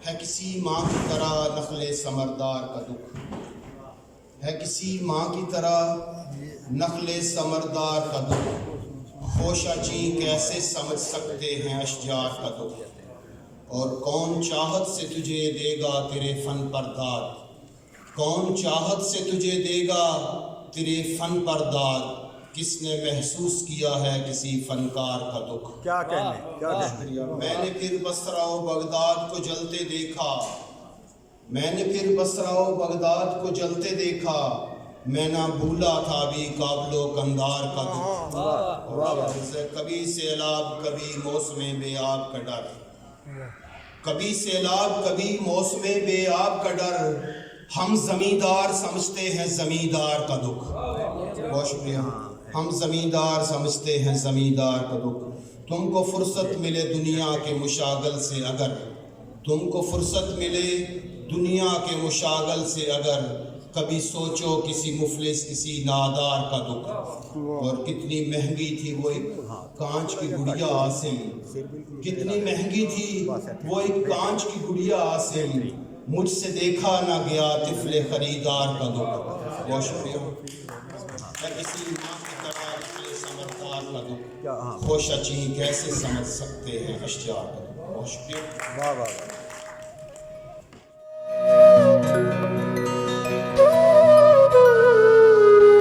ہے کسی ماں کی طرح نخل ثمردار کا دکھ، ہے کسی ماں کی طرح نخل ثمردار کا دکھ، خوشہ چین کیسے سمجھ سکتے ہیں اشجار کا دکھ، اور کون چاہت سے تجھے دے گا تیرے فن پر داد، کون چاہت سے تجھے دے گا تیرے فن پر داد، کس نے محسوس کیا ہے کسی فنکار کا دکھ۔ کیا کہنے میں نے پھر بصرہ و بغداد کو جلتے دیکھا، میں نے پھر بصرہ و بغداد کو جلتے دیکھا، میں نہ بھولا تھا بھی کابل و کندار کا دکھ۔ کبھی سیلاب کبھی موسم بے آب کا ڈر، کبھی سیلاب کبھی موسم بے آب کا ڈر، ہم زمیندار سمجھتے ہیں زمیندار کا دکھ۔ بہت شکریہ۔ ہم زمیندار سمجھتے ہیں زمیندار کا دکھ، تم کو فرصت ملے دنیا کے مشاغل سے اگر، تم کو فرصت ملے دنیا کے مشاغل سے اگر، کبھی سوچو کسی مفلس کسی نادار کا دکھ۔ اور کتنی مہنگی تھی وہ ایک کانچ کی گڑیا عاصم، کتنی مہنگی تھی وہ ایک کانچ کی گڑیا عاصم، مجھ سے دیکھا نہ گیا طفل خریدار کا دکھ۔ بہت شکریہ۔ ہے کسی ماں کی طرح نخل ثمردار کا دکھ، خوشہ چین کیسے سمجھ سکتے ہیں اشجار کا دکھ۔ بہت شکریہ۔